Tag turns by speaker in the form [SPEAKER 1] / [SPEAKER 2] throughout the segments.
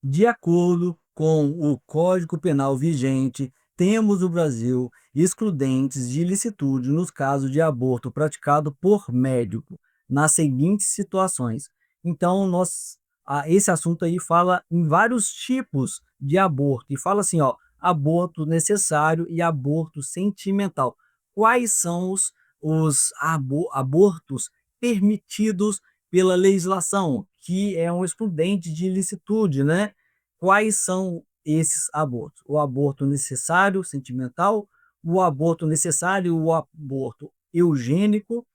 [SPEAKER 1] De acordo com o Código Penal vigente, temos no Brasil excludentes de ilicitude nos casos de aborto praticado por médico, nas seguintes situações. Então, esse assunto aí fala em vários tipos de aborto, e fala assim, ó, aborto necessário e aborto sentimental. Quais são os abortos permitidos pela legislação, que é um excludente de ilicitude, né? Quais são esses abortos? O aborto necessário, sentimental, o aborto necessário, o aborto eugênico,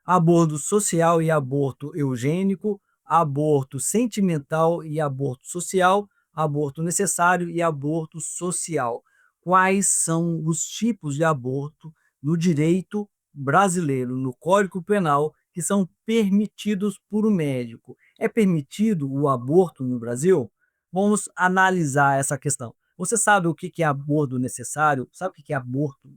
[SPEAKER 1] aborto social e aborto eugênico, aborto sentimental e aborto social, aborto necessário e aborto social. Quais são os tipos de aborto no direito brasileiro, no Código Penal, que são permitidos por um médico? É permitido o aborto no Brasil? Vamos analisar essa questão. Você sabe o que é aborto necessário? Sabe o que é aborto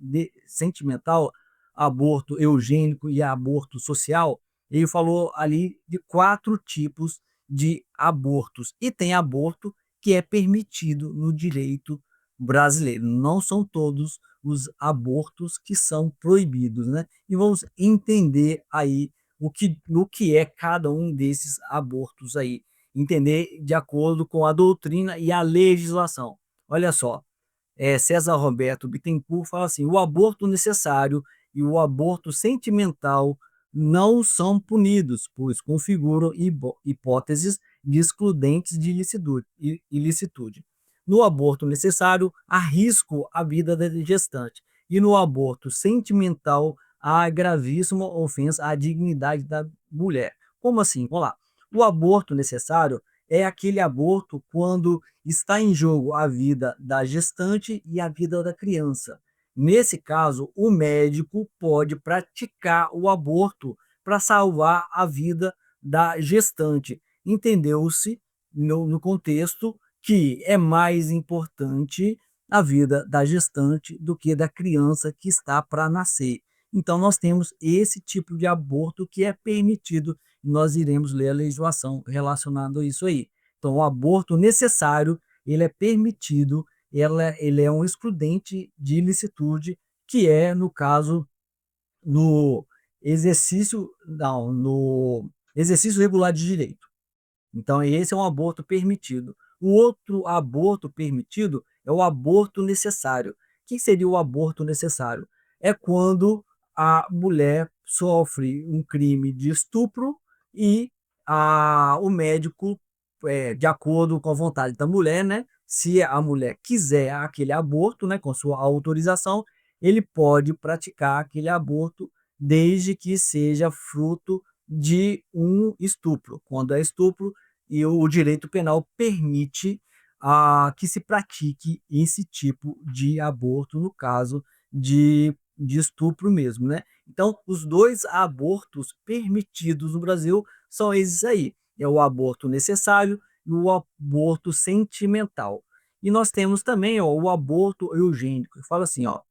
[SPEAKER 1] sentimental? Aborto eugênico e aborto social? Ele falou ali de 4 tipos de abortos. E tem aborto que é permitido no direito brasileiro. Não são todos os abortos que são proibidos, né? E vamos entender aí o que é cada um desses abortos aí. Entender de acordo com a doutrina e a legislação. Olha só, César Roberto Bittencourt fala assim: o aborto necessário e o aborto sentimental não são punidos, pois configuram hipóteses de excludentes de ilicitude. No aborto necessário, há risco à vida da gestante, e no aborto sentimental, há gravíssima ofensa à dignidade da mulher. Como assim? Vamos lá. O aborto necessário é aquele aborto quando está em jogo a vida da gestante e a vida da criança. Nesse caso, o médico pode praticar o aborto para salvar a vida da gestante. Entendeu-se no contexto que é mais importante a vida da gestante do que da criança que está para nascer. Então, nós temos esse tipo de aborto que é permitido. Nós iremos ler a legislação relacionada a isso aí. Então, o aborto necessário, ele é permitido, ele é um excludente de ilicitude, que é, no caso, no no exercício regular de direito. Então, esse é um aborto permitido. O outro aborto permitido é o aborto necessário. O que seria o aborto necessário? É quando a mulher sofre um crime de estupro e o médico, de acordo com a vontade da mulher, né? Se a mulher quiser aquele aborto, né, com sua autorização, ele pode praticar aquele aborto desde que seja fruto de um estupro. Quando é estupro, e o direito penal permite que se pratique esse tipo de aborto, no caso de estupro mesmo, né? Então, os dois abortos permitidos no Brasil são esses aí: é o aborto necessário e o aborto sentimental. E nós temos também, ó, o aborto eugênico, que fala assim, ó,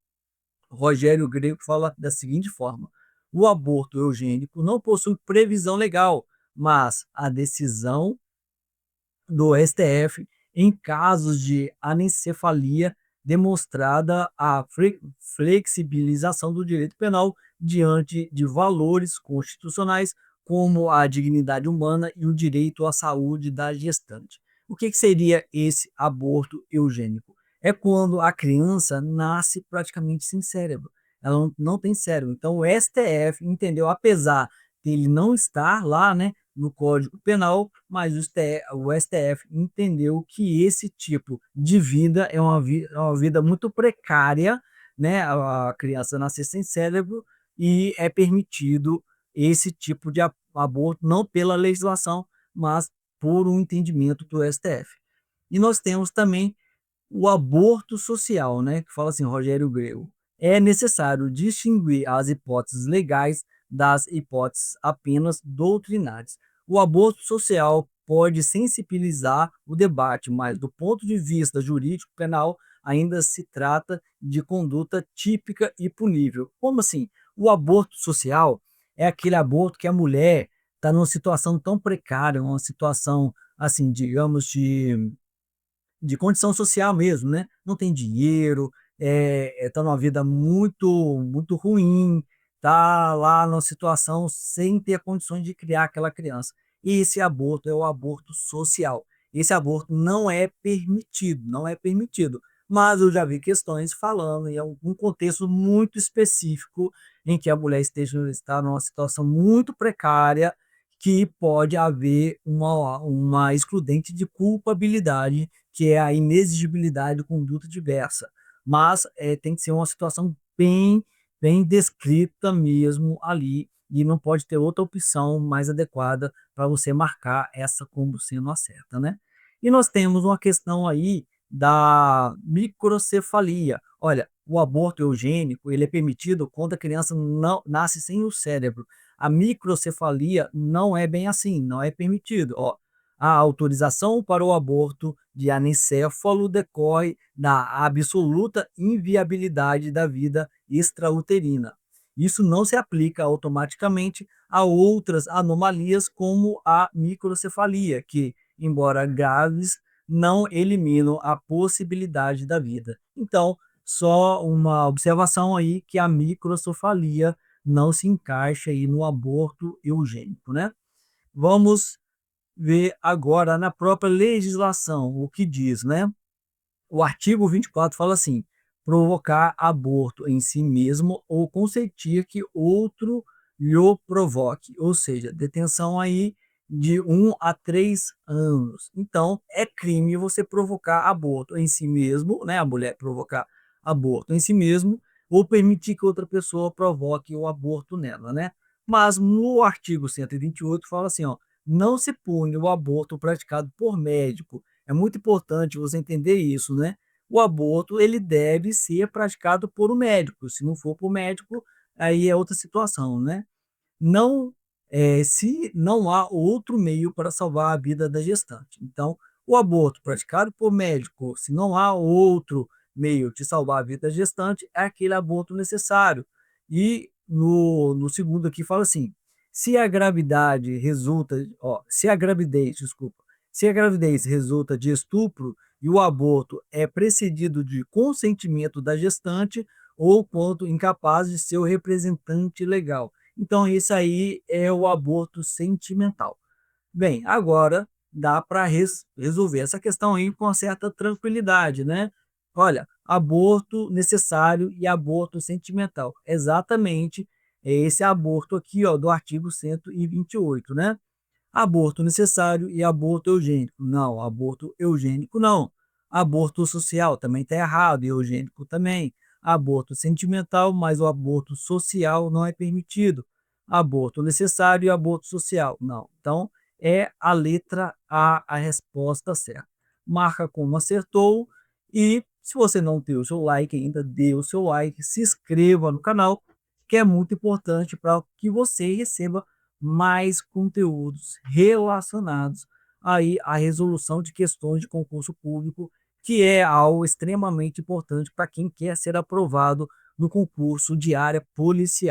[SPEAKER 1] Rogério Grego fala da seguinte forma: o aborto eugênico não possui previsão legal, mas a decisão do STF em casos de anencefalia demonstrada a flexibilização do direito penal diante de valores constitucionais como a dignidade humana e o direito à saúde da gestante. O que seria esse aborto eugênico? É quando a criança nasce praticamente sem cérebro. Ela não tem cérebro. Então o STF entendeu, apesar de ele não estar lá, né, no Código Penal, mas o STF entendeu que esse tipo de vida é uma vida muito precária, né? A criança nascer sem cérebro, e é permitido esse tipo de aborto, não pela legislação, mas por um entendimento do STF. E nós temos também o aborto social, né? Que fala assim, Rogério Grego: é necessário distinguir as hipóteses legais das hipóteses apenas doutrinárias. O aborto social pode sensibilizar o debate, mas do ponto de vista jurídico penal ainda se trata de conduta típica e punível. Como assim? O aborto social é aquele aborto que a mulher está numa situação tão precária, uma situação assim, digamos, de de condição social mesmo, né? Não tem dinheiro, tá numa vida muito ruim, tá lá numa situação sem ter condições de criar aquela criança. E esse aborto é o aborto social. Esse aborto não é permitido, não é permitido. Mas eu já vi questões falando em algum contexto muito específico em que a mulher está numa situação muito precária, que pode haver uma excludente de culpabilidade, que é a inexigibilidade de conduta diversa. Mas tem que ser uma situação bem descrita mesmo ali, e não pode ter outra opção mais adequada para você marcar essa como sendo a certa, né? E nós temos uma questão aí da microcefalia. Olha, o aborto eugênico ele é permitido quando a criança não nasce sem o cérebro. A microcefalia não é bem assim, não é permitido. Ó, a autorização para o aborto de anencéfalo decorre da absoluta inviabilidade da vida extrauterina. Isso não se aplica automaticamente a outras anomalias como a microcefalia, que, embora graves, não eliminam a possibilidade da vida. Então, só uma observação aí que a microcefalia não se encaixa aí no aborto eugênico, né? Vamos ver agora na própria legislação o que diz, né? O artigo 24 fala assim: provocar aborto em si mesmo ou consentir que outro lhe provoque, ou seja, detenção aí de 1 a 3 anos. Então, é crime você provocar aborto em si mesmo, né? A mulher provocar aborto em si mesmo ou permitir que outra pessoa provoque o aborto nela, né? Mas no artigo 128 fala assim, ó, não se pune o aborto praticado por médico. É muito importante você entender isso, né? O aborto ele deve ser praticado por um médico. Se não for por médico, aí é outra situação, né? Não, se não há outro meio para salvar a vida da gestante. Então, o aborto praticado por médico, se não há outro meio de salvar a vida da gestante, é aquele aborto necessário. E no segundo aqui fala assim: se a gravidade resulta, ó, se a gravidez, desculpa, se a gravidez resulta de estupro e o aborto é precedido de consentimento da gestante ou quanto incapaz de seu representante legal. Então, isso aí é o aborto sentimental. Bem, agora dá para resolver essa questão aí com uma certa tranquilidade, né? Olha, aborto necessário e aborto sentimental. Exatamente esse aborto aqui, ó, do artigo 128, né? Aborto necessário e aborto eugênico. Não, aborto eugênico não. Aborto social também está errado, e eugênico também. Aborto sentimental, mas o aborto social não é permitido. Aborto necessário e aborto social. Não. Então, é a letra A resposta certa. Marca como acertou e se você não deu o seu like ainda, dê o seu like, se inscreva no canal, que é muito importante para que você receba mais conteúdos relacionados aí à resolução de questões de concurso público, que é algo extremamente importante para quem quer ser aprovado no concurso de área policial.